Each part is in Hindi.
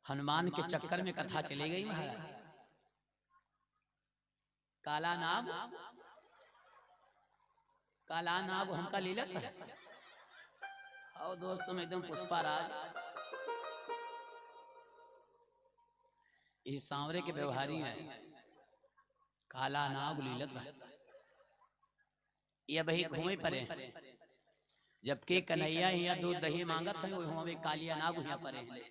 हनुमान के चक्कर में कथा चली गई महाराज। काला नाग हमका लीलक है। और दोस्तों में एकदम पुष्पाराज ये सांवरे के व्यवहारी हैं। काला नाग लीलक ये भाई घूमे परे, जबकि कन्हैया यहाँ दूध दही मांगत है, वही कालिया नाग यहाँ परे हैं।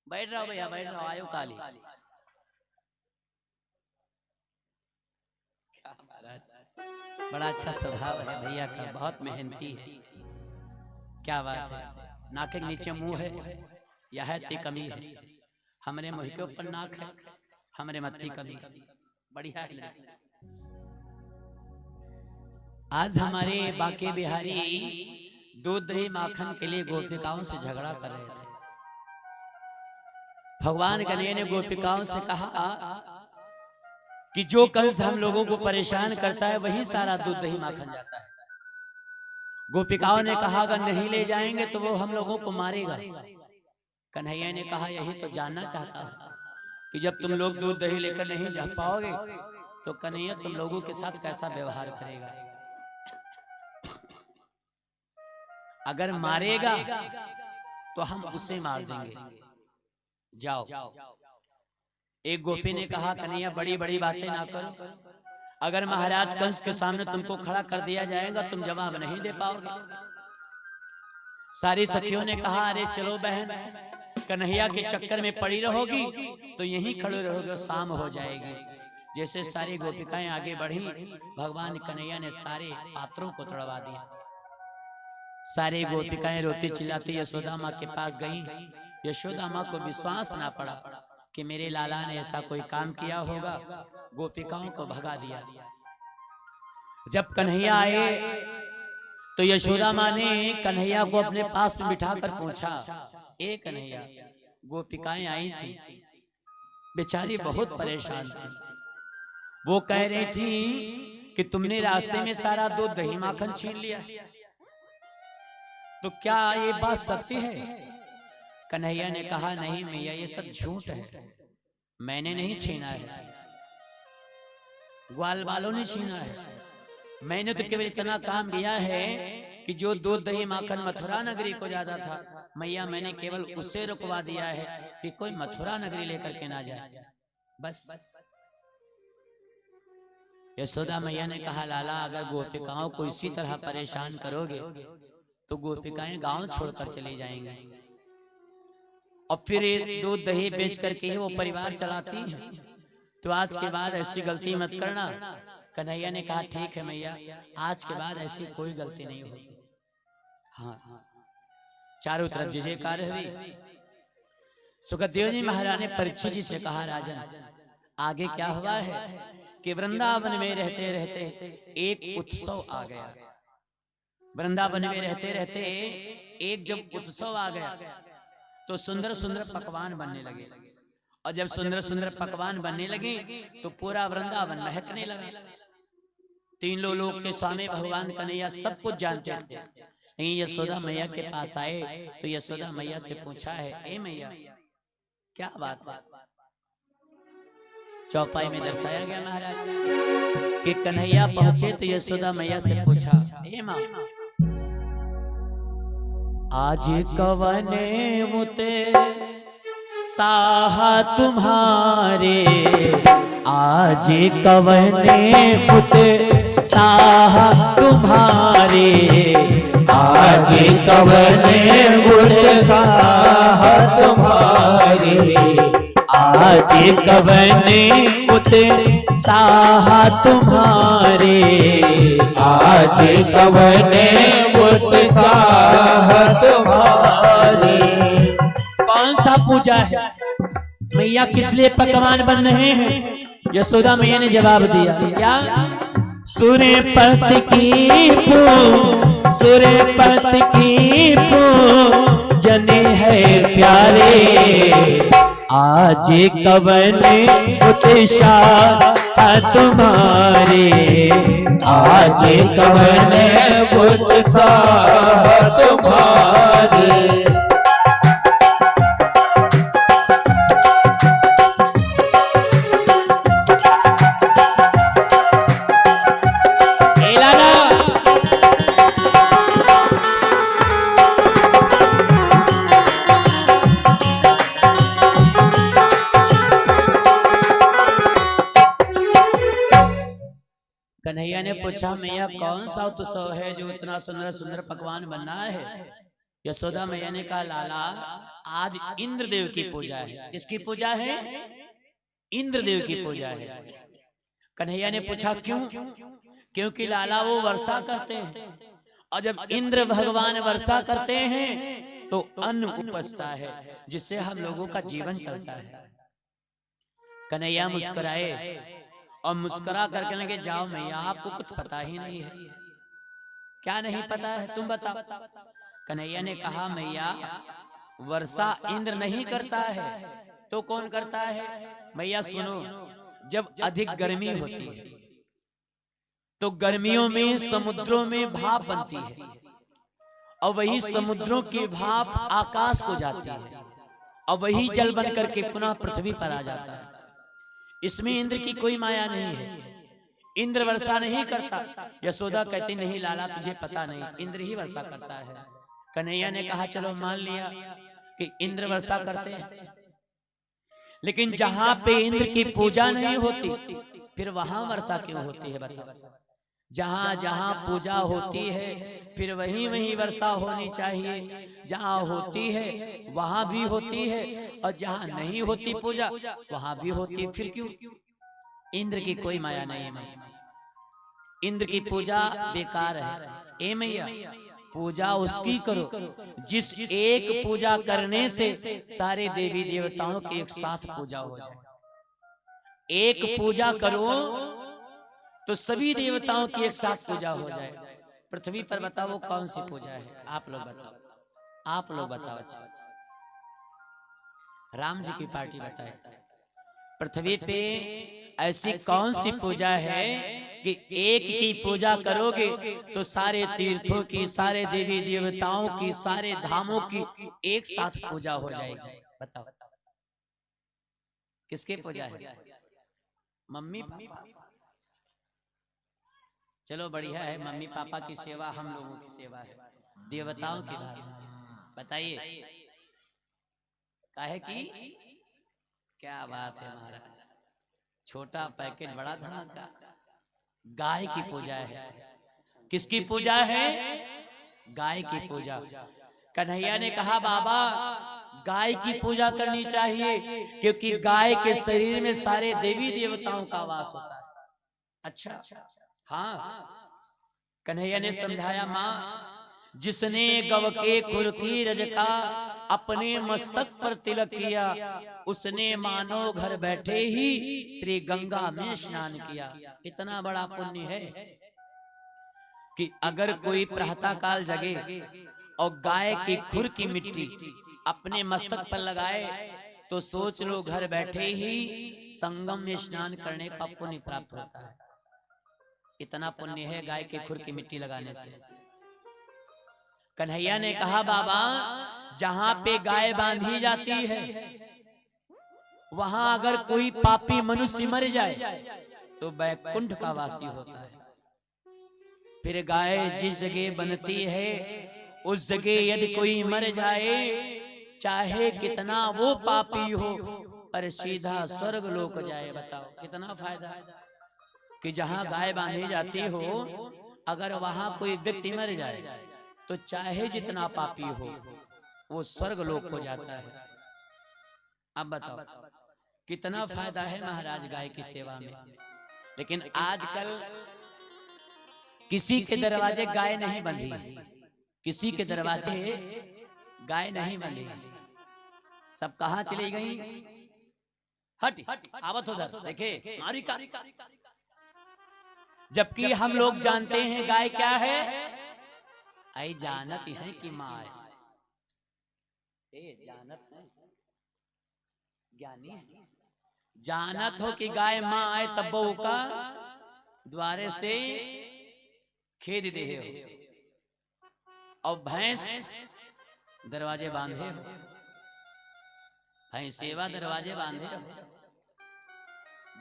बैठ रहो भैया, बैठ रहो, आयो काली। बड़ा अच्छा स्वभाव है भैया का, बहुत मेहनती है। क्या बात है, नाक के नीचे मुंह है, यह है ती कमी है। हमरे मुंह के ऊपर नाक है, हमरे मत्ती कमी। बढ़िया है। आज हमारे बाके बिहारी दूध दही माखन के लिए गोपिकाओं से झगड़ा कर रहे थे। भगवान कन्हैया ने गोपिकाओं से कहा कि जो कंस हम लोगों को परेशान करता है वही सारा दूध दही माखन जाता है। गोपिकाओं ने कहा अगर नहीं ले जाएंगे तो वो हम लोगों को मारेगा। कन्हैया ने कहा यही तो जानना चाहता हूं कि जब तुम लोग दूध दही लेकर नहीं जा पाओगे तो कन्हैया तुम लोगों के साथ कैसा व्यवहार करेगा। अगर मारेगा तो हम उसे मार देंगे। जाओ। एक गोपी ने कहा कन्हैया बड़ी बड़ी बातें ना करो, अगर महाराज कंस के सामने तुमको खड़ा कर दिया जाएगा तुम जवाब नहीं दे पाओगे। सारी सखियों ने कहा अरे चलो बहन, कन्हैया के चक्कर में पड़ी रहोगी तो यहीं खड़े रहोगे, शाम हो जाएगी। जैसे सारी गोपिकाएं आगे बढ़ी, भगवान कन्हैया ने सारे पात्रों को तोड़वा दिया। सारी गोपिकाएं रोती चिल्लाती यशोदा माँ के पास गईं। यशोदा माँ को विश्वास ना पड़ा कि मेरे लाला ने ऐसा कोई काम किया होगा। गोपिकाओं को भगा दिया। जब कन्हैया आए तो यशोदा माँ ने कन्हैया को अपने पास में बिठाकर पूछा, ए कन्हैया, गोपिकाएं आई थी, बेचारी बहुत परेशान थी। वो कह रही थी कि तुमने रास्ते में सारा दूध दही माखन छीन लिया, तो क्या ये बात सत्य है? कन्हैया ने कहा नहीं मैया, ये सब झूठ है, मैंने नहीं छीना है, ग्वाल वालों ने छीना है। मैंने तो केवल इतना काम किया है कि जो दूध दही माखन मथुरा नगरी को जाता था मैया, मैंने केवल उसे रुकवा दिया है कि कोई मथुरा नगरी लेकर के ना जाए, बस। यशोदा मैया ने कहा लाला अगर गोपिकाओं को इसी तरह परेशान करोगे तो गोपिकाएं गांव छोड़कर चली जाएंगी और फिर दूध दही बेच करके ही वो परिवार चलाती हैं। तो आज के बाद ऐसी गलती मत करना। कन्हैया ने कहा ठीक है मैया, आज के बाद ऐसी कोई गलती नहीं होगी। हाँ, चारों तरफ जय जयकार हुई। सुखदेव जी महाराज ने परीक्षित जी से कहा राजन आगे क्या हुआ है कि वृंदावन में रहते रहते एक उत्सव आ गया। वृंदावन में रहते रहते एक जब उत्सव आ गया तो सुंदर सुंदर पकवान बनने लगे, और जब सुंदर सुंदर पकवान बनने लगे तो पूरा वृंदावन महकने लगा। तीनों लोग के स्वामी भगवान कन्हैया सब कुछ जानते थे। नहीं यशोदा मैया के पास आए तो यशोदा मैया से पूछा है ए मैया क्या बात है। चौपाई में दर्शाया गया महाराज कि कन्हैया पहुंचे तो यशोदा मैया से पूछा ए माँ आज कवने मुते साहा तुम्हारे, आज कवने मुते साहा तुम्हारे, आज कवने मुते साहा तुम्हारे, आज कवने मुते साहा तुम्हारे, आज कवने मुते साहा तुम्हारे। कौन सा पूजा है मैया, किस लिए पकवान बन रहे हैं? यशोदा मैया ने जवाब दिया क्या सूर्यपत की सूर्यपत की जने है प्यारे, आज कवने उत्साह तुम्हारे, आज कवने उत्साह तुम्हारे। कन्हैया ने पूछा मैया कौन सा उत्सव है जो इतना सुंदर सुंदर पकवान बनना है। यशोदा मैया ने कहा लाला आज इंद्रदेव की पूजा है। किसकी पूजा है? इंद्रदेव की पूजा है। कन्हैया ने पूछा क्यों? क्योंकि लाला वो वर्षा करते हैं और जब इंद्र भगवान वर्षा करते हैं तो अन्न उपजता है जिससे हम लोगों का जीवन चलता है। कन्हैया मुस्कुराए और मुस्कुरा करके लगे जाओ मैया आपको कुछ पता ही नहीं है। क्या नहीं पता है तुम बताओ। कन्हैया ने कहा मैया वर्षा इंद्र नहीं करता है तो कौन करता है? मैया सुनो, जब अधिक गर्मी होती है तो गर्मियों में समुद्रों में भाप बनती है और वही समुद्रों की भाप आकाश को जाती है और वही जल बन करके पुनः पृथ्वी पर आ जाता है। इसमें इंद्र की कोई माया नहीं है। इंद्र वर्षा नहीं करता। यशोदा कहती नहीं लाला तुझे पता नहीं, इंद्र ही वर्षा करता है। कन्हैया ने कहा चलो मान लिया कि इंद्र वर्षा करते हैं, लेकिन जहां पे इंद्र की पूजा नहीं होती फिर वहां वर्षा क्यों होती है बताओ? जहां जहां पूजा होती है फिर वहीं वहीं वर्षा होनी चाहिए। जहां होती है वहां भी होती है और जहां नहीं होती पूजा वहां भी होती है। फिर क्यों? इंद्र की कोई माया नहीं है। इंद्र की पूजा बेकार है। ए मैया पूजा उसकी करो जिस एक पूजा करने से सारे देवी देवताओं की एक साथ पूजा हो जाए। एक पूजा करो तो सभी देवताओं की एक साथ पूजा हो जाए। पृथ्वी पर बताओ वो कौन सी पूजा है? आप लोग बताओ, आप लोग बताओ। अच्छा राम जी की पार्टी बताए पृथ्वी पे ऐसी कौन सी पूजा है कि एक की पूजा करोगे तो सारे तीर्थों की, सारे देवी देवताओं की, सारे धामों की एक साथ पूजा हो जाएगी? बताओ किसकी पूजा है? Mummy papa. चलो बढ़िया है, मम्मी पापा की सेवा हम लोगों की सेवा है, देवताओं की बात बताइए काहे की? क्या बात है महाराज, छोटा पैकेट बड़ा धमाका। गाय की पूजा है। किसकी पूजा है? गाय की पूजा। कन्हैया ने कहा बाबा गाय की पूजा करनी चाहिए क्योंकि गाय के शरीर में सारे देवी देवताओं का वास होता है। अच्छा हाँ। कन्हैया ने समझाया माँ जिसने गव के खुर की रज का अपने मस्तक पर तिलक किया उसने मानो घर बैठे ही श्री गंगा में स्नान किया। इतना बड़ा पुण्य है कि अगर कोई प्रातः काल जगे और गाय की खुर की मिट्टी अपने मस्तक पर लगाए तो सोच लो घर बैठे ही संगम में स्नान करने का पुण्य प्राप्त होता है। इतना पुण्य है गाय के खुर की मिट्टी लगाने से। कन्हैया ने कहा बाबा जहां पे गाय बांधी जाती है वहां अगर कोई पापी मनुष्य मर जाए तो बैकुंठ का वासी होता है। फिर गाय जिस जगह बनती है उस जगह यदि कोई मर जाए चाहे कितना वो पापी हो पर सीधा स्वर्ग लोक जाए। बताओ कितना फायदा है कि जहां गाय बांधी जाती हो अगर वहां कोई व्यक्ति मर जाए तो चाहे जितना पापी हो वो स्वर्ग लोक हो जाता है। अब बताओ कितना फायदा है महाराज गाय की सेवा में। लेकिन आजकल किसी के दरवाजे गाय नहीं बंधी, किसी के दरवाजे गाय नहीं बंधी। सब कहां चली गई? हट आवत उधर देखे मारी का। जबकि हम लोग जानते हैं गाय क्या है। आई जानत है कि माँ ए जानत है ज्ञानी है। जानत हो कि गाय माँ आए तब का द्वारे से खेद दे हो और भैंस दरवाजे बांधे हो, भैंस सेवा दरवाजे बांधे हो।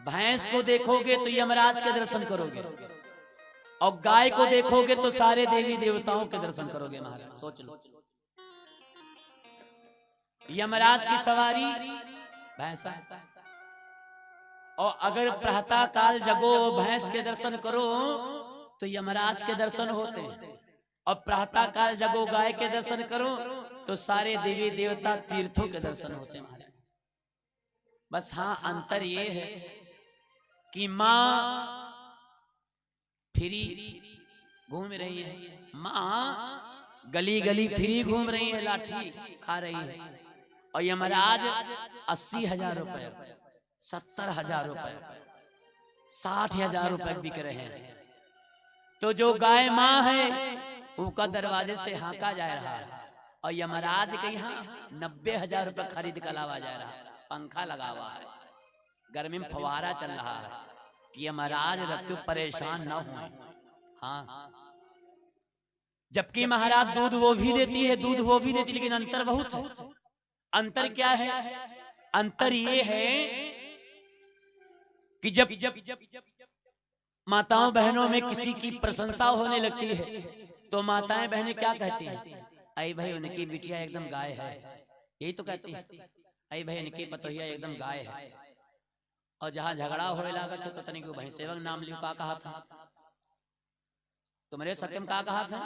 भैंस को देखोगे तो यमराज के दर्शन करोगे और गाय को देखोगे तो सारे देवी देवताओं के दर्शन करोगे। महाराज सोच लो यमराज की सवारी भैंसा और अगर प्रातः काल जगो भैंस के दर्शन करो तो यमराज के दर्शन होते हैं, और प्रातः काल जगो गाय के दर्शन करो तो सारे देवी देवता तीर्थों के दर्शन होते हैं महाराज। बस हाँ अंतर ये है कि माँ फ्री घूम रही है, माँ गली गली फ्री घूम रही है, लाठी खा रही है, और यमराज 80,000 रुपए, 70,000 रुपए, 60,000 रुपए बिक रहे हैं। तो जो गाय माँ है उनका दरवाजे से हाका जा रहा है, और यमराज के यहाँ 90,000 रुपए खरीद कर लावा जा रहा है। पंखा लगा हुआ है, गर्मी में फवारा चल रहा है कि यमराज रत्तु परेशान न हो। हाँ, जबकि महाराज दूध वो भी देती है, दूध वो भी देती, लेकिन अंतर बहुत है। अंतर क्या है? अंतर ये है कि जब माताओं बहनों में किसी की प्रशंसा होने लगती है तो माताएं बहनें क्या कहती हैं? आई भाई उनकी बिटिया एकदम गाय है, यही तो कहती है। आई भाई उनकी पतोहिया एकदम गाय है। और जहां झगड़ा होने लगा तो तनिक भाई सेवक नाम लियो का कहा था, तुम्हारे सत्यम का कहा था,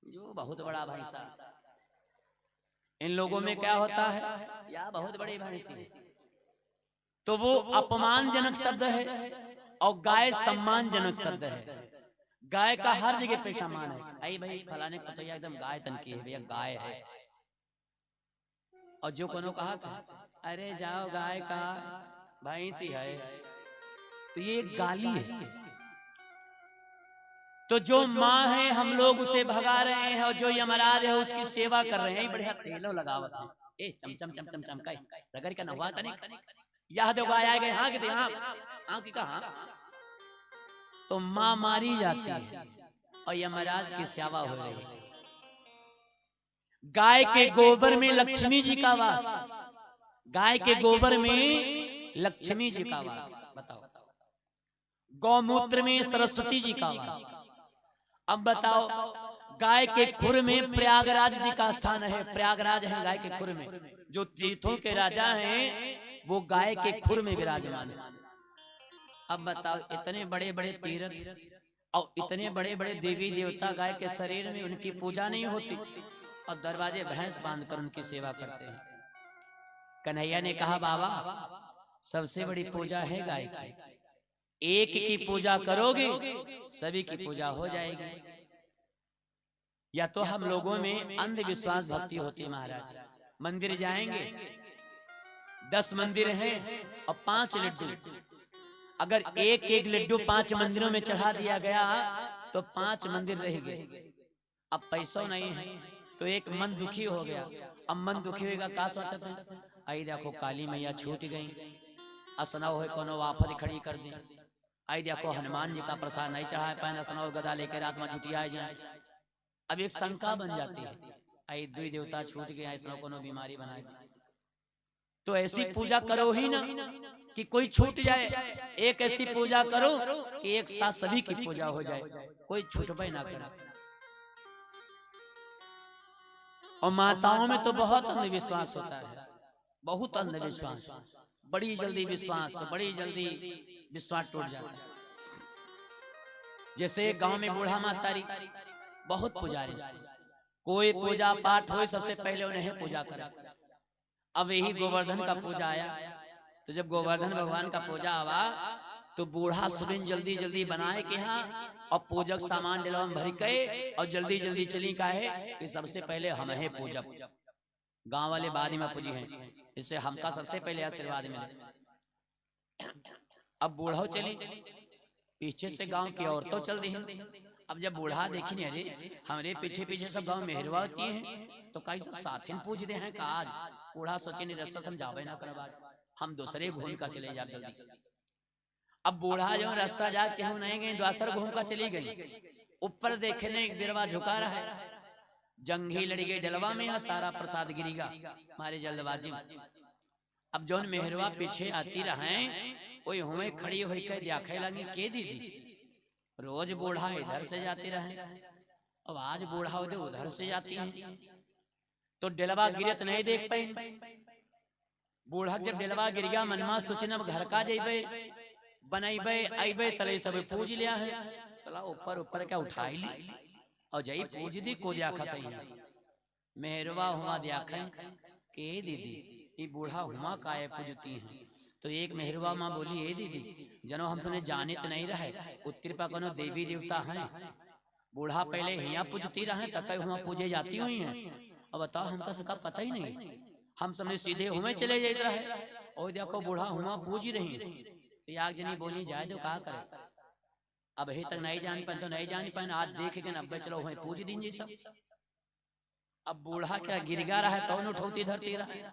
जो बहुत बड़ा भाई साहब। इन लोगों में क्या होता है, या बहुत बड़ी भैंसी है, तो वो अपमानजनक शब्द है, और गाय सम्मानजनक शब्द है। गाय का हर जगह पे सम्मान है। आई भाई फलाने पतोहिया एकदम गाय तन की है, भैया गाय है। और जो कोनो कहा था अरे जाओ गाय का भैंसी है, तो ये एक गाली है। तो जो माँ है हम लोग उसे भगा रहे हैं, और जो यमराज है उसकी सेवा कर रहे हैं। बढ़िया तेलो लगावत है, ए चमचम चमचम चमकाई रगड़ के नहवा तनिक, यह जो गाय आए गए हाँ कि हाँ हाँ की कहा, तो माँ मारी जाती है और यमराज की सेवा हो रही है। गाय के गोबर में लक्ष्मी जी का वास, गाय के गोबर में लक्ष्मी जी का वास। बताओ, गौमूत्र में सरस्वती जी का वास। अब बताओ, गाय के खुर में प्रयागराज जी का स्थान है। प्रयागराज है गाय के खुर में, जो तीर्थों के राजा हैं वो गाय के खुर में विराजमान है। अब बताओ, इतने बड़े बड़े तीर्थ और इतने बड़े बड़े देवी देवता गाय के शरीर में, उनकी पूजा नहीं होती और दरवाजे भैंस बांधकर उनकी सेवा करते हैं। कन्हैया ने कहा बाबा सबसे बड़ी पूजा है गाय की, एक की पूजा करोगे सभी की पूजा हो जाएगी। या तो हम लोगों में अंधविश्वास भक्ति होती है महाराज। मंदिर जाएंगे, 10 मंदिर हैं और 5 लड्डू, अगर एक एक लड्डू 5 मंदिरों में चढ़ा दिया गया तो 5 मंदिर रह गए। अब पैसों नहीं है तो एक मन दुखी हो गया। अब मन दुखी होगा, का सोचा था, आई देखो काली मैया छूट गई, असनाव हो कोनो वाफत खड़ी कर दी। आई देखो हनुमान जी का प्रसाद नहीं चढ़ा पाए, असनाव गदा लेकर आत्मा जुटिया जाए। अब एक शंका बन जाती है, आई दुई देवता छूट गए, ऐसा कोनो बीमारी बनाए। तो ऐसी पूजा करो ही ना कि कोई छूट जाए, एक ऐसी पूजा करो कि एक साथ सभी की पूजा हो जाए, कोई छूटबे ना करे। और माताओं में तो बहुत अंधविश्वास होता है, बहुत अंधविश्वास, बड़ी जल्दी विश्वास, बड़ी जल्दी विश्वास टूट जाता है। जैसे गांव में बूढ़ा मातारी बहुत पुजारी, कोई पूजा पाठ हो सबसे पहले उन्हें पूजा करा। अब यही गोवर्धन का पूजा आया, तो जब गोवर्धन भगवान का पूजा आवा तो बूढ़ा सुबिन जल्दी जल्दी बनाए कि हाँ, और पूजक सामान डिलवा में भर के और जल्दी जल्दी चली का है कि सबसे पहले हम है पूजक, गांव वाले बाद में पूजी हैं, इससे हमका सबसे पहले आशीर्वाद मिले। अब बूढ़ा चली, पीछे से गांव की औरतों चल दी। अब जब बूढ़ा देखी नहीं, अरे हमारे पीछे पीछे सब गांव मेहरवा होती हैं तो कई सब साथी पूज दे हैं। आज बूढ़ा सोचे नहीं रास्ता समझावे ना कर, हम दूसरे घूम का चले जा जल्दी। अब बूढ़ा जो रास्ता जा चहु नहीं गई, द्वासर घूम का चली गई। ऊपर देखने एक बिरवा झुका रहा है, जंगी लड़ी गई डलवा में, सारा प्रसाद गिरीगा हमारे जल्दबाजी। अब जौन मेहरवा पीछे आती रहे कोई हुए खड़ी हुई कह देखे लगी के दीदी, रोज बूढ़ा इधर से जाती रहे, अब आज बूढ़ा उधर से जाती है, तो डलवा गिरत नहीं देख पाई। बूढ़ा जब डलवा गिर गया, मनमा सोचना घर का जेबे, बनाइबे आइबे तले सब पूज लिया है, चला ऊपर ऊपर क्या उठाई ली और जई पूज दी को देखत है मेहरवा हुआ देखन के दीदी ये बूढ़ा हुआ काहे पूजती हैं। तो एक मेहरवा माँ बोली ए दीदी जनो हम सुने जानित नहीं रहे उत्तर पा कोनो देवी देवता हैं, बूढ़ा पहले हिया पूजती रहे तक हुआ पूजे जाती हुई हैं, अब बताओ हमका सबका पता ही नहीं, हम सबने सीधे हुए चले जाते रहे और देखो बूढ़ा हुआ पूज ही रही। तो याग जनी बोली जाए तो कहा करे, अब अभी तक नहीं जान पाए तो नहीं जान पाए, आज देख के नब्बे चलो हुए पूज दीजिए सब। अब बूढ़ा क्या गिरगा रहा है तो उठौती धरती रहा,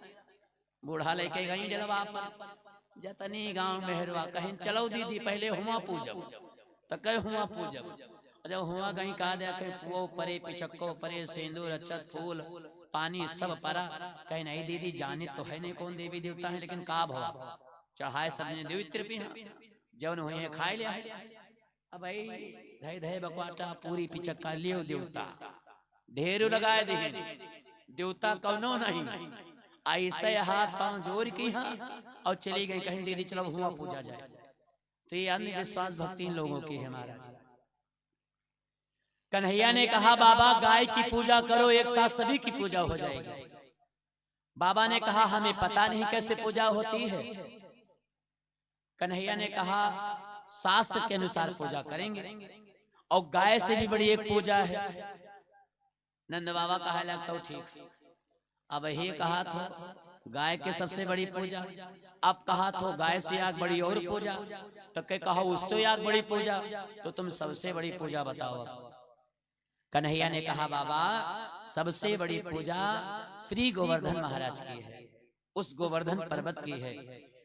बूढ़ा लेके गई डेलवा पर जतनी गांव मेहरवा कहीं चलो दीदी पहले हुआ पूजब तो कह हुआ पूजब, जब हुआ गई कहा देखे वो परे पिचक्को परे सिंदूर अक्षत फूल पानी सब परा, कहीं नहीं दीदी जाने तो है नहीं कौन देवी देवता है, लेकिन का भवा चढ़ाए सबने देवी तृपी जवन हुई है खाए लिया। अब भाई धय धय बकवाटा पूरी पिचक्का लियो देवता ढेरू लगाए दे देवता कौनो नहीं, ऐसे हाथ पांव जोड़ की हाँ और चली गई कहीं दीदी चलो हुआ पूजा जाए। तो ये अंधविश्वास भक्ति इन लोगों की है महाराज। कन्हैया ने कहा बाबा गाय की पूजा करो एक साथ सभी की पूजा हो जाएगी। बाबा ने कहा हमें पता नहीं कैसे पूजा होती है। कन्हैया ने कहा शास्त्र के अनुसार पूजा करेंगे और गाय से भी बड़ी एक पूजा है। नंद बाबा कहा लगता हूँ ठीक, अब ये कहा तो गाय के सबसे बड़ी पूजा, अब कहा तो गाय से आग बड़ी और पूजा, तो क्या कहा उससे आग बड़ी पूजा, तो तुम सबसे बड़ी पूजा बताओ। कन्हैया ने कहा बाबा सबसे बड़ी पूजा श्री गोवर्धन महाराज की है, उस गोवर्धन पर्वत की है।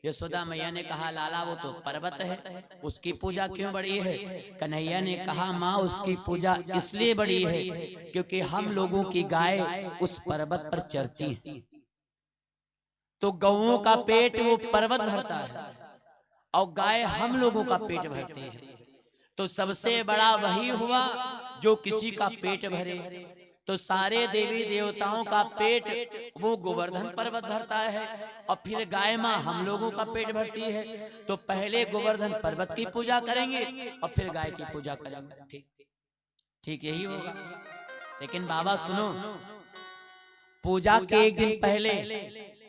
यशोदा मैया ने कहा लाला वो तो पर्वत है उसकी पूजा क्यों बड़ी है। कन्हैया ने कहा माँ उसकी पूजा इसलिए बड़ी है क्योंकि हम लोगों की गाय उस पर्वत पर चरती है, तो गौओं का पेट वो पर्वत भरता है और गाय हम लोगों का पेट भरती है, तो सबसे बड़ा वही हुआ जो किसी का पेट भरे। तो सारे देवी देवताओं का पेट वो गोवर्धन पर्वत भरता है और फिर गाय माँ हम लोगों का पेट भरती है, तो पहले गोवर्धन पर्वत की पूजा करेंगे और फिर गाय की पूजा करेंगे। ठीक ठीक यही होगा। लेकिन बाबा सुनो, पूजा के एक दिन पहले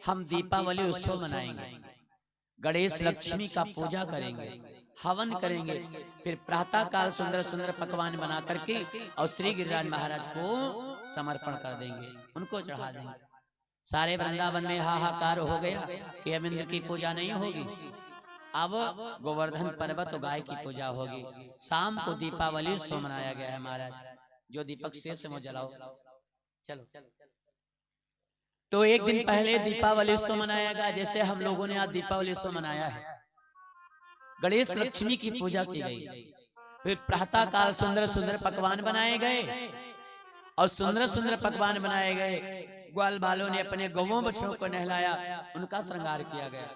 हम दीपावली उत्सव मनाएंगे, गणेश लक्ष्मी का पूजा करेंगे, हवन करेंगे, फिर प्रातः काल सुंदर सुंदर पकवान बना करके और श्री गिरिराज महाराज को समर्पण कर देंगे, उनको चढ़ा देंगे। सारे वृंदावन में हाहाकार हो गया कि अब इंद्र की पूजा नहीं होगी, अब गोवर्धन पर्वत गाय की पूजा होगी। शाम को दीपावली उत्सव मनाया गया है महाराज, जो दीपक शेष में जलाओ चलो। तो एक दिन पहले दीपावली उत्सव मनाया गया, जैसे हम लोगों ने आज दीपावली उत्सव मनाया है। गणेश लक्ष्मी की पूजा की गई, फिर प्रातः काल सुंदर सुंदर पकवान बनाए गए और सुंदर सुंदर पकवान बनाए गए। ग्वाल बालों ने अपने गौओं बछड़ों को नहलाया, उनका श्रृंगार किया गया।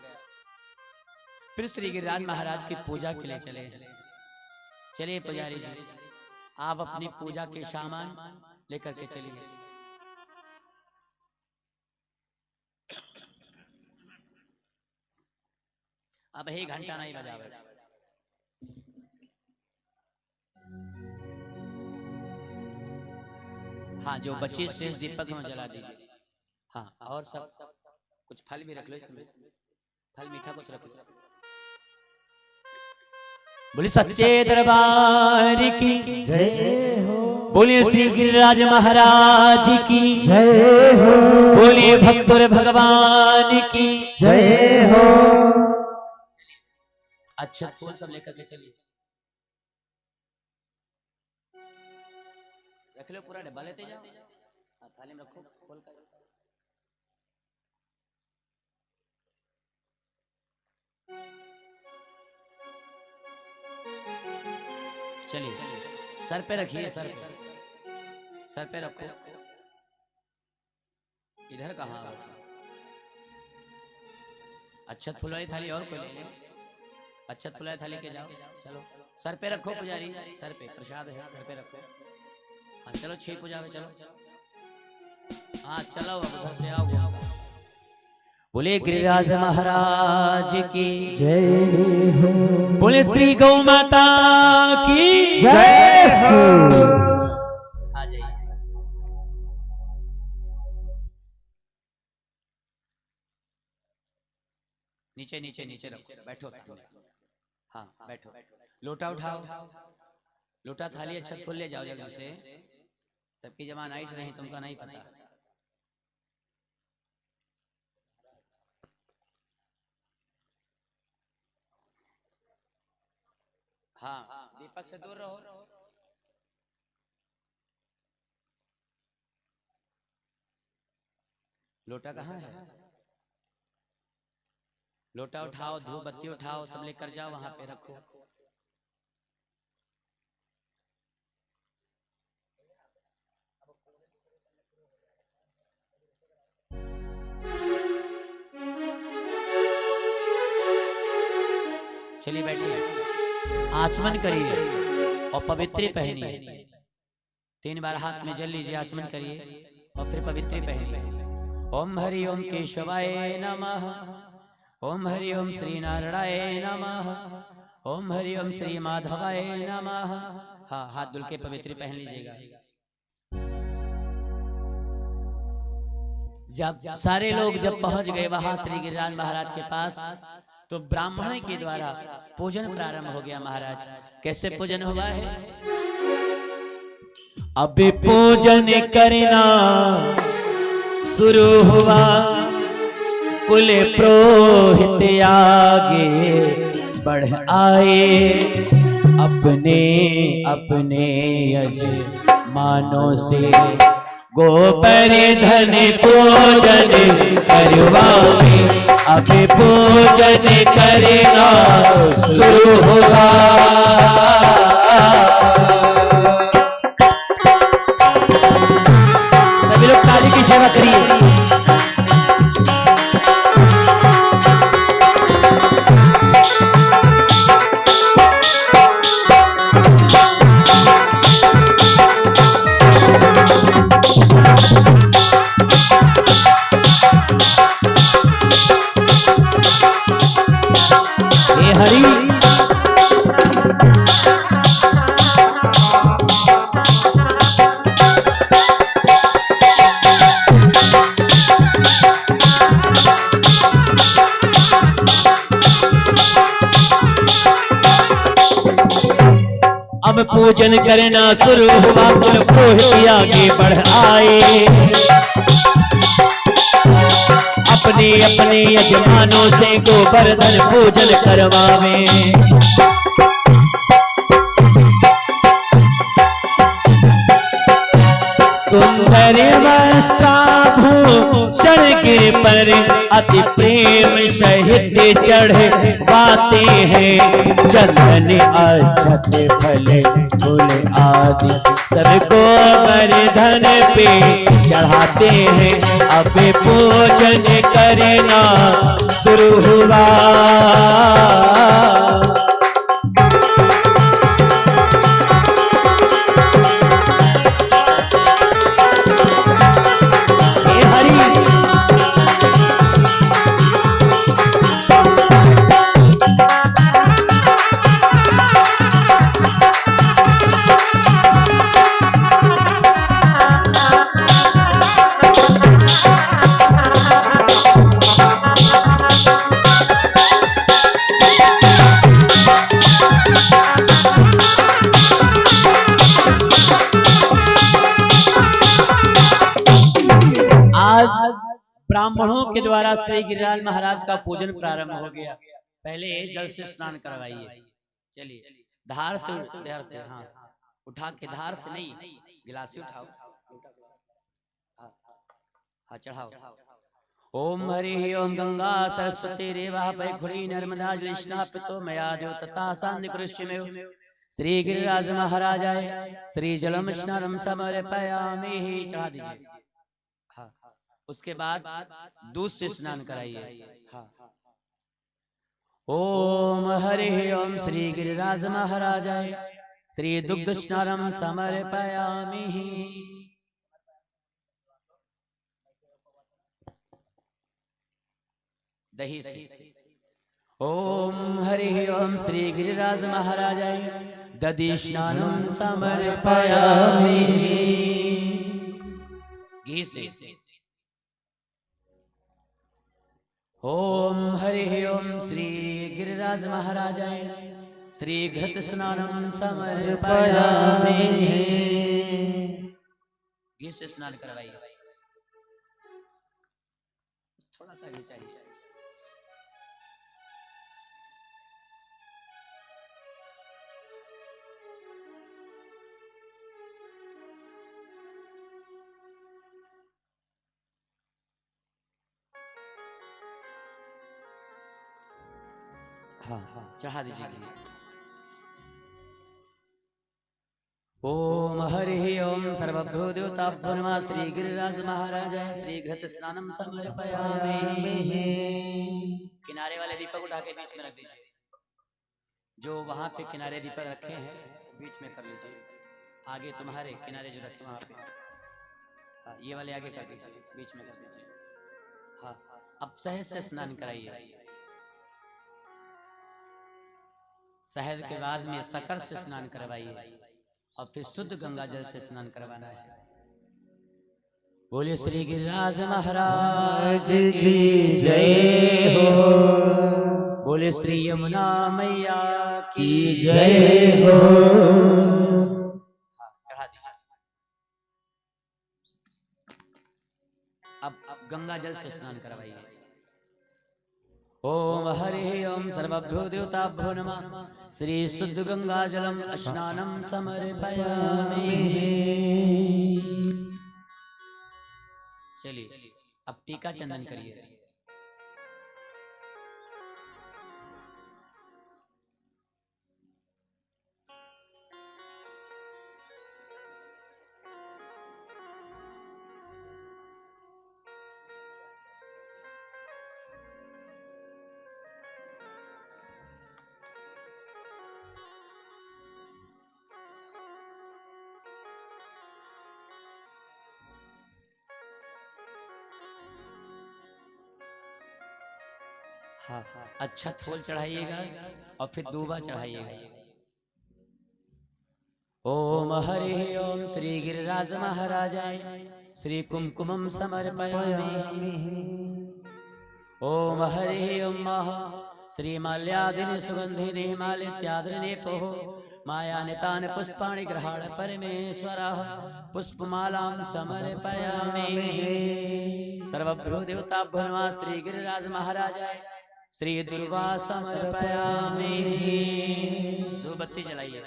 फिर श्री गिरिराज महाराज की पूजा के लिए चलिए पुजारी जी आप अपनी पूजा के सामान लेकर के चलिए। अब एक घंटा नहीं बजावे। हाँ जो बचे शेष दीपक में जला दीजिए। हाँ और सब कुछ फल भी रख लो इसमें, फल मीठा कुछ रख लो। बोले सच्चे दरबार की जय हो, बोलिए श्री गिरिराज महाराज की जय हो, बोलिए भक्तुर भगवान की जय हो। अच्छा फूल सब लेकर के चलिए, रख लो पूरा डब्बा लेते जाओ, थाली में रखो खोल कर। चलिए सर पे रखिए, सर पे रखो। इधर कहाँ रखो? अच्छा फुलवाई थाली और कोई ले लो, अच्छा फुलवाई थाली के जाओ। चलो सर पे रखो पुजारी, सर पे प्रसाद है, सर पे रखो। हाँ चलो 6 पूजा में चलो। हाँ चलो अब उधर से आओ। बोले गिरिराज महाराज की जय हो। बोले श्री गौ माता की जय हो। आ जाइए। नीचे नीचे नीचे रखो, बैठो सामने। हाँ बैठो। लोटा उठाओ, लोटा थाली अच्छा खोल ले जाओ जल्दी से। सबकी जमा नाइट नहीं, तुमका नहीं पता। हाँ दीपक से दूर रहो। लोटा कहाँ है? लोटा उठाओ, धूप बत्ती उठाओ, सब लेकर जाओ, वहां पे रखो। चलिए बैठिए, आचमन करिए और पवित्री पहनिए। 3 बार हाथ में जल लीजिए, आचमन करिए और फिर पवित्री पहनिए। ओम हरि ओम केशवाय नमः, ओम हरि ओम श्री नारायणाय नमः, ओम हरि ओम श्री माधवाय नमः। हाँ हाथ धुल के पवित्री पहन लीजिएगा। जब सारे लोग जब पहुंच गए वहां श्री गिरिराज महाराज के पास, तो ब्राह्मण के द्वारा पूजन प्रारंभ हो गया। महाराज कैसे पूजन हुआ है? अब पूजन करना शुरू हुआ, कुल पुरोहित आगे बढ़ आए, अपने अपने यजमानों से गोवर्धन पूजन करवाए। अब पूजन करना शुरू होगा। सभी लोग ताली की सेवा करिए। अब पूजन करना शुरू हुआ, कुल पुरोहित आगे बढ़ आए, अपने अपने यजमानों से गोवर्धन पूजन करवावे। सुंदर वस्त्राभूषण गिर पर अति प्रेम सहित चढ़वाते हैं। चंदन अक्षत फल फूल आदि सबको गोवर्धन पे चढ़ाते हैं। अब पूजन करना शुरू हुआ। ब्राह्मणों के द्वारा श्री गिरिराज महाराज का पूजन प्रारंभ हो गया। पहले जल से स्नान करवाइए। चलिए धार से हाँ उठा के, धार से नहीं, गिलास से उठाओ। हाँ चढ़ाओ। ओम हरि ओम गंगा सरस्वती रेवा वैखुरी नर्मदा जलिष्णा पितो मया देव तथा सांद कृष्य में श्री गिरिराज महाराजाय श्री जलम स्नानम समर्पयामि। चढ़ा दीजिए। हाँ उसके बाद दूध से स्नान कराइए। हाँ ओम हरि ओम श्री गिरिराज महाराजाय श्री दुग्ध स्नानम समर्पयामि। दही से। ओम हरि ओम श्री गिरिराज महाराजाय दधि स्नानं समर्पयामि। घी से। ओम हरि ओम श्री गिरिराज महाराजाय श्री घृत स्नानं समर्पयामि। घी से स्नान करवाइए। थोड़ा सा घी चाहिए। हाँ हाँ चढ़ा दीजिए। ओम हरि ओम सर्वभ्यो देवताभ्यो नमः श्री गिरिराज महाराजाय श्री घृत स्नानं समर्पयामि। किनारे वाले दीपक उठा के बीच में रख दीजिए। जो वहां पे किनारे दीपक रखे हैं बीच में कर लीजिए। आगे तुम्हारे किनारे जो रखे वहां पे, हाँ, ये वाले आगे कर दीजिए, बीच में कर दीजिए। हाँ अब शहद से स्नान कराइए। शहद के बाद में शक्कर से स्नान करवाइए और फिर शुद्ध गंगा जल से स्नान करवाना है। बोले श्री गिरिराज महाराज की जय हो। बोले श्री यमुना मैया की जय हो। चढ़ा दीजिए। अब गंगा जल से स्नान करवाइए। ओम हरि ओम सर्वभ्यो देवताभ्यो नमः श्री शुद्ध गंगा जलम स्नानं समर्पयामि। चलिए अब टीका चंदन करिए। हाँ अच्छा फूल चढ़ाइएगा और फिर दूबा चढ़ाइएगा। ओम हरि ओम श्री गिरिराज महाराजाय श्री कुमकुमं समर्पयामि। ओम हरि ओम श्री माल्यादिनि सुगंधिनि हिमालयाद्रिनि पोः मायानितानि पुष्पाणि गृहाण परमेश्वरः पुष्पमालां समर्पयामि। सर्वभ्यो देवताभ्यो नमः श्री गिरिराज महाराजाय श्री दुर्वा समर्पयामि। दो बत्ती जलाइए।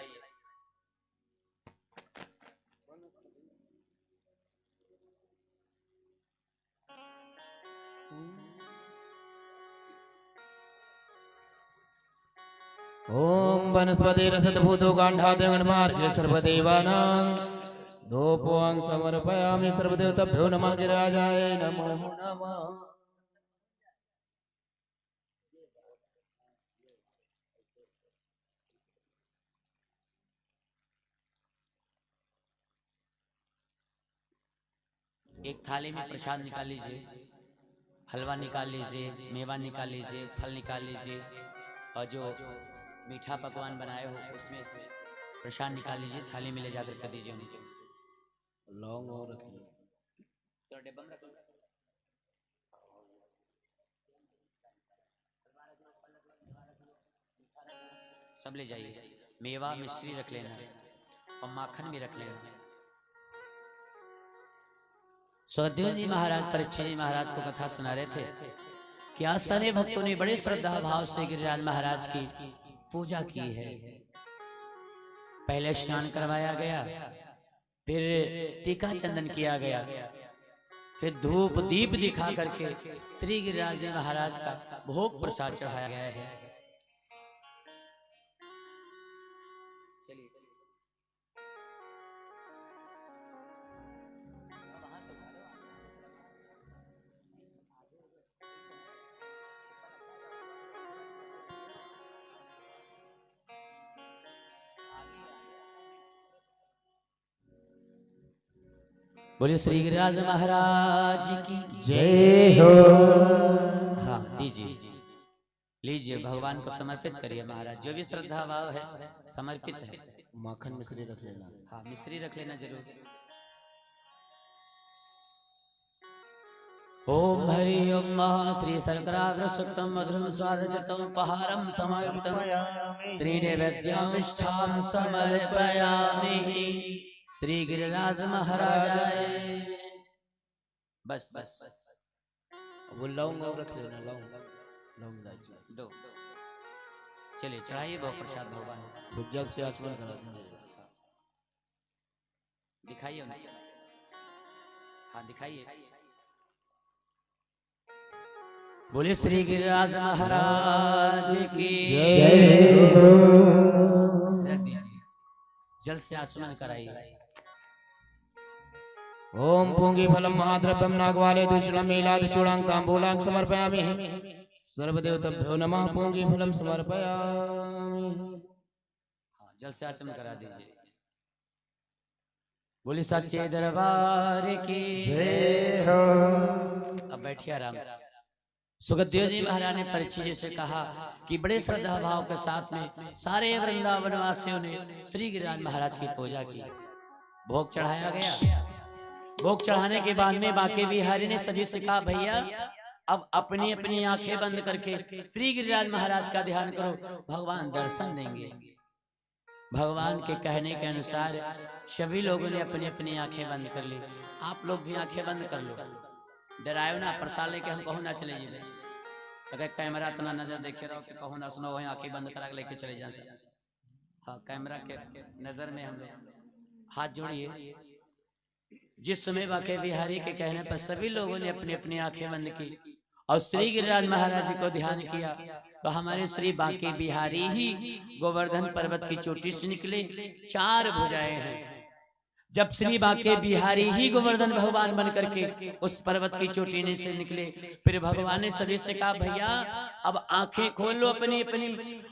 ओम वनस्पति रसदभूतो गांधाद्यंगन्मार्गे सर्वदेवानां धूपोऽं समर्पयामि। सर्वदेवताभ्यो नमः गिरिराजाय नमो नमः। एक थाली में प्रसाद निकाल लीजिए। हलवा निकाल लीजिए, मेवा निकाल लीजिए, फल निकाल लीजिए और जो मीठा पकवान बनाए हो उसमें से प्रसाद निकाल लीजिए। थाली में ले जाकर कर दीजिए उनको। लौंग और रखिए। तो डिब्बा में रख लो। सब ले जाइए। मेवा मिश्री रख लेना और माखन भी रख लेना। सुखदेव जी महाराज परीक्षित जी महाराज को कथा सुना रहे थे कि आज सारे भक्तों ने बड़े श्रद्धा भाव से गिरिराज महाराज की पूजा की है। पहले स्नान करवाया गया, फिर टीका चंदन किया गया, फिर धूप दीप दिखा करके श्री गिरिराज जी महाराज का भोग प्रसाद चढ़ाया गया है। बोलिए श्री गिरिराज महाराज की जय हो। हाँ दीजिए, लीजिए, भगवान को समर्पित करिए महाराज। जो भी श्रद्धा भाव है समर्पित है। माखन मिश्री रख लेना। हाँ, मिश्री रख लेना जरूर। ओम हरि ओम महा श्री शर्कराग्र सुक्तम मधुरम स्वादजतम उपहारम समायुक्तम श्री नैवेद्यम मिष्ठान समर्पयामि श्री गिरिराज महाराजाय। बस बस वो लौंग और रख लेना। लौंग दालचीनी दो। चलिए चढ़ाइए वो प्रसाद भगवान को। वो जग से आचमन करा देंगे। दिखाइए उन्हें। हाँ दिखाइए। बोले श्री गिरिराज महाराज की जय हो। रख दीजिए, जल से आचमन कराइए। ओम पूंगी फलम महाद्रव्यम नागवाले दुचलम मीलाद चूड़ां तांबूलां समर्पयामि सर्वदेवताभ्यो नमः। पूंगी फलम समर्पयामि। हाँ, जल से आचमन करा दीजिए। बोले सच्चे दरबार की जय हो। अब बैठिए आराम से। सुखदेव जी महाराज ने परीक्षित जी से कहा कि बड़े श्रद्धा भाव के साथ में सारे वृंदावन वासियों ने श्री गिरिराज महाराज की पूजा की। भोग चढ़ाया गया। भोग चढ़ाने के बाद में बांके बिहारी ने सभी से कहा, भैया अब अपनी अपनी आंखें बंद करके श्री गिरिराज महाराज का ध्यान करो, भगवान दर्शन देंगे। भगवान के कहने के अनुसार सभी लोगों ने अपनी अपनी आंखें बंद कर ली। आप लोग भी आंखें बंद कर लो, डरायो ना। प्रसाद लेके हम कहूँ ना चले जाए, अगर कैमरा तना नजर देखे रहो कि कहूँ ना सुनो, वही आंखें बंद करा के लेके चले जाए। हाँ, कैमरा के नजर में हम लोग हाथ जोड़िए। जिस समय बांके बिहारी के कहने पर सभी लोगों ने अपनी अपनी आंखें बंद की और श्री गिरिराज महाराज जी को ध्यान किया, तो हमारे श्री बांके बिहारी ही गोवर्धन पर्वत की चोटी से निकले। 4 भुजाएं हैं। जब श्री बांके बिहारी ही गोवर्धन भगवान बन करके उस पर्वत की चोटी से निकले, फिर भगवान ने सभी से कहा, भैया अब आंखें खोल लो अपनी अपनी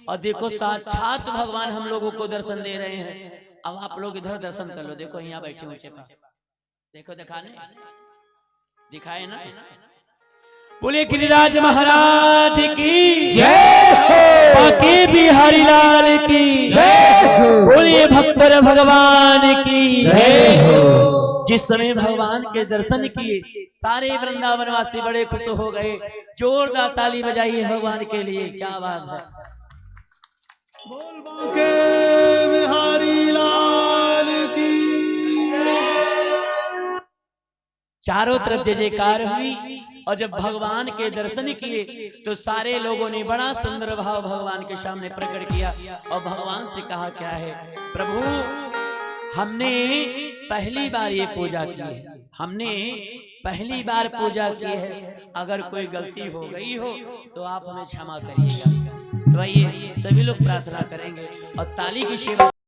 और देखो साक्षात भगवान हम लोगों को दर्शन दे रहे हैं। अब आप लोग इधर दर्शन कर लो। देखो यहाँ बैठे ऊंचे पर, देखो दिखाने दिखाए ना। बोले गिरिराज महाराज की जय हो। बांके बिहारी लाल की जय हो। बोले भक्तर भगवान की जय हो। जिस समय भगवान के दर्शन किए सारे वृंदावन वासी बड़े खुश हो गए। जोरदार ताली बजाइए भगवान के लिए। क्या बात है। बोल बांके बिहारी लाल की। चारों तरफ जय जयकार हुई और जब भगवान के दर्शन किए तो सारे लोगों ने बड़ा सुंदर भाव भगवान के सामने प्रकट किया और भगवान से कहा, क्या है प्रभु, हमने पहली बार ये पूजा की है, हमने पहली बार पूजा की है। अगर कोई गलती हो गई हो तो आप हमें क्षमा करिएगा। तो आइए सभी लोग प्रार्थना करेंगे और ताली की सेवा